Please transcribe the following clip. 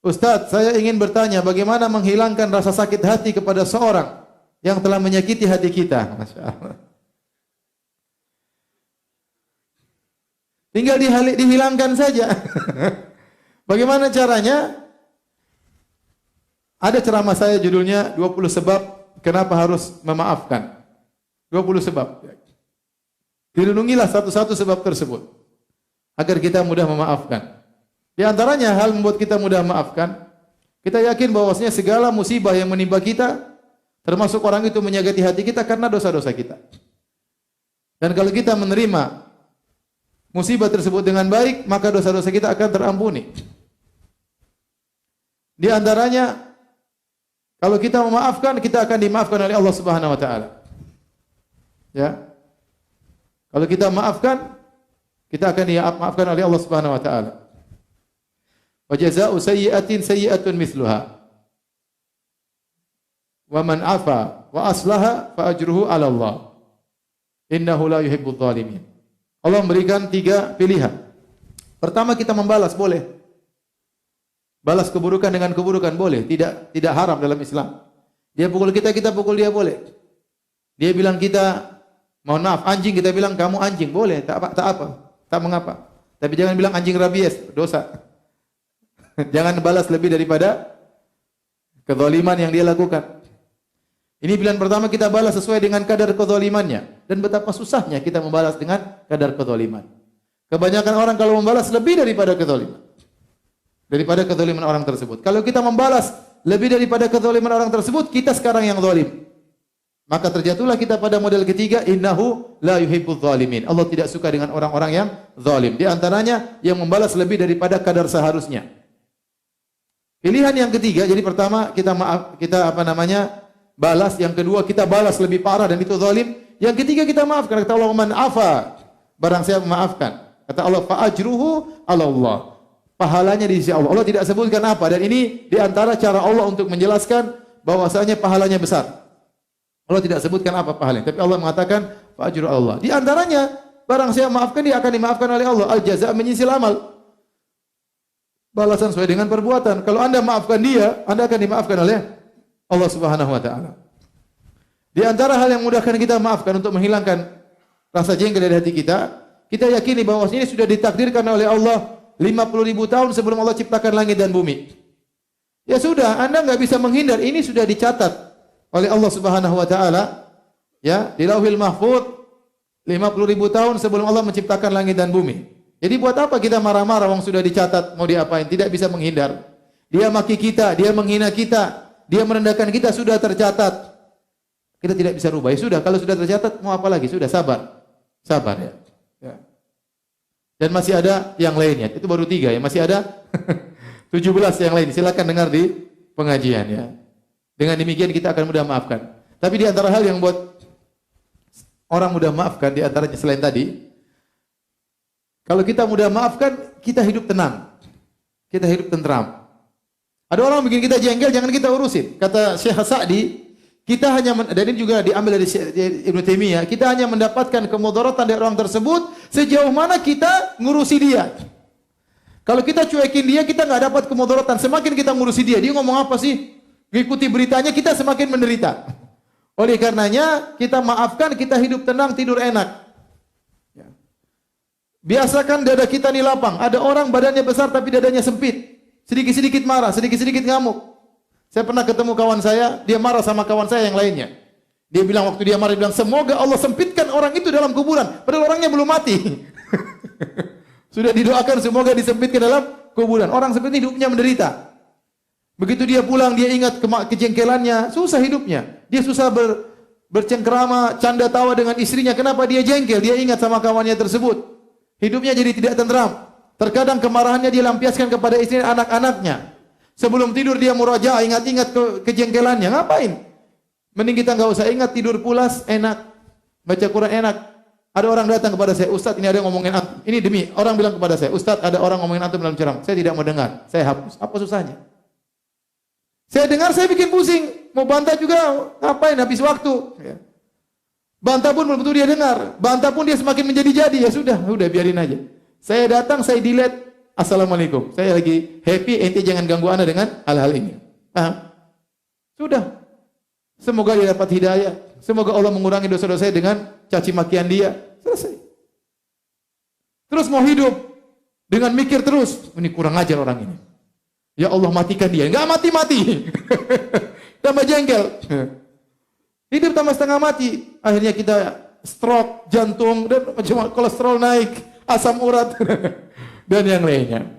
Ustaz, saya ingin bertanya bagaimana menghilangkan rasa sakit hati kepada seorang yang telah menyakiti hati kita. Masya Allah. Tinggal dihilangkan saja. Bagaimana caranya? Ada ceramah saya judulnya 20 sebab kenapa harus memaafkan. 20 sebab. Dirunungilah satu-satu sebab tersebut agar kita mudah memaafkan. Di antaranya hal membuat kita mudah memaafkan, kita yakin bahwasanya segala musibah yang menimpa kita, termasuk orang itu menyakiti hati kita karena dosa-dosa kita. Dan kalau kita menerima musibah tersebut dengan baik, maka dosa-dosa kita akan terampuni. Di antaranya, kalau kita memaafkan, kita akan dimaafkan oleh Allah Subhanahu wa taala. Ya. Kalau kita maafkan, kita akan dimaafkan oleh Allah Subhanahu wa taala. Wa jazaa'u sayyi'atin sayyi'atun mithluha. Wa man 'afa wa aslaha fa ajruhu 'ala Allah. Innahu la yuhibbudz zalimin. Allah memberikan 3 pilihan. Pertama, kita membalas, boleh. Balas keburukan dengan keburukan boleh, tidak haram dalam Islam. Dia pukul kita, kita pukul dia boleh. Dia bilang kita, mohon maaf, anjing, kita bilang kamu anjing, boleh, tak mengapa. Tapi jangan bilang anjing rabies, dosa. Jangan balas lebih daripada kezaliman yang dia lakukan. Ini pilihan pertama, kita balas sesuai dengan kadar kezalimannya. Dan betapa susahnya kita membalas dengan kadar kezaliman. Kebanyakan orang kalau membalas lebih daripada kezaliman. Daripada kezaliman orang tersebut. Kalau kita membalas lebih daripada kezaliman orang tersebut, kita sekarang yang zalim. Maka terjatuhlah kita pada model ketiga, innahu la yuhibbudz zalimin. Allah tidak suka dengan orang-orang yang zalim. Di antaranya yang membalas lebih daripada kadar seharusnya. Pilihan yang ketiga, jadi pertama kita balas, yang kedua kita balas lebih parah dan itu zalim. Yang ketiga kita maafkan. Kata Allah, man afa, barang siapa memaafkan. Kata Allah, fa ajruhu 'ala Allah. Pahalanya di sisi Allah. Allah tidak sebutkan apa, dan ini di antara cara Allah untuk menjelaskan bahwasanya pahalanya besar. Allah tidak sebutkan apa pahalanya, tapi Allah mengatakan fa ajru Allah. Di antaranya barang siapa maafkan, dia akan dimaafkan oleh Allah. Al jazaa' menyisil amal. Balasan sesuai dengan perbuatan. Kalau Anda maafkan dia, Anda akan dimaafkan oleh Allah Subhanahu wa taala. Di antara hal yang memudahkan kita maafkan untuk menghilangkan rasa jengkel dari hati kita, kita yakini bahwasanya ini sudah ditakdirkan oleh Allah 50.000 tahun sebelum Allah ciptakan langit dan bumi. Ya sudah, Anda nggak bisa menghindar. Ini sudah dicatat oleh Allah Subhanahu wa taala, ya, di Lauhil Mahfuz 50.000 tahun sebelum Allah menciptakan langit dan bumi. Jadi buat apa kita marah-marah wong sudah dicatat, mau diapain? Tidak bisa menghindar. Dia maki kita, dia menghina kita, dia merendahkan kita, sudah tercatat. Kita tidak bisa rubah. Ya sudah, kalau sudah tercatat mau apa lagi? Sudah, sabar. Sabar ya. Ya. Dan masih ada yang lainnya. Itu baru 3 ya. Masih ada 17 yang lain. Silakan dengar di pengajian ya. Dengan demikian kita akan mudah maafkan. Tapi di antara hal yang buat orang mudah maafkan, di antaranya selain tadi, kalau kita mudah maafkan, kita hidup tenang. Kita hidup tentram. Ada orang bikin kita jengkel, jangan kita urusin. Kata Syekh Sa'di, kita hanya, dan ini juga diambil dari Ibnu Taimiyah, kita hanya mendapatkan kemudaratan dari orang tersebut sejauh mana kita ngurusi dia. Kalau kita cuekin dia, kita nggak dapat kemudaratan. Semakin kita ngurusi dia, dia ngomong apa sih? Ngikuti beritanya, kita semakin menderita. Oleh karenanya, kita maafkan, kita hidup tenang, tidur enak. Ya. Biasakan dada kita nih lapang. Ada orang badannya besar tapi dadanya sempit. Sedikit-sedikit marah, sedikit-sedikit ngamuk. Saya pernah ketemu kawan saya, dia marah sama kawan saya yang lainnya. Dia bilang waktu dia marah, dia bilang, semoga Allah sempitkan orang itu dalam kuburan. Padahal orangnya belum mati. Sudah didoakan semoga disempitkan dalam kuburan. Orang seperti hidupnya menderita. Begitu dia pulang, dia ingat kejengkelannya, susah hidupnya. Dia susah bercengkrama, canda tawa dengan istrinya. Kenapa dia jengkel? Dia ingat sama kawannya tersebut. Hidupnya jadi tidak tentram. Terkadang kemarahannya dia lampiaskan kepada istri dan anak-anaknya. Sebelum tidur dia murajaah, ingat-ingat kejengkelannya. Ngapain? Mending kita nggak usah ingat, tidur pulas, enak. Baca Quran enak. Ada orang datang kepada saya, Ustaz ini ada yang ngomongin antum. Ini demi, orang bilang kepada saya, Ustaz ada orang ngomongin antum dalam ceramah. Saya tidak mau dengar, saya hapus. Apa susahnya? Saya dengar, saya bikin pusing. Mau bantah juga, ngapain? Habis waktu. Ya. Bantah pun belum tentu dia dengar. Bantah pun dia semakin menjadi-jadi. Ya sudah biarin aja. Saya datang, saya delete Assalamualaikum. Saya lagi happy, ente jangan ganggu ana dengan hal-hal ini. Paham? Sudah. Semoga dia dapat hidayah. Semoga Allah mengurangi dosa-dosa saya dengan caci makian dia. Selesai. Terus mau hidup dengan mikir terus, ini kurang ajar orang ini. Ya Allah matikan dia. Enggak mati-mati. Tambah jengkel. Hidup tambah setengah mati. Akhirnya kita stroke, jantung, dan kolesterol naik, asam urat, dan yang lainnya.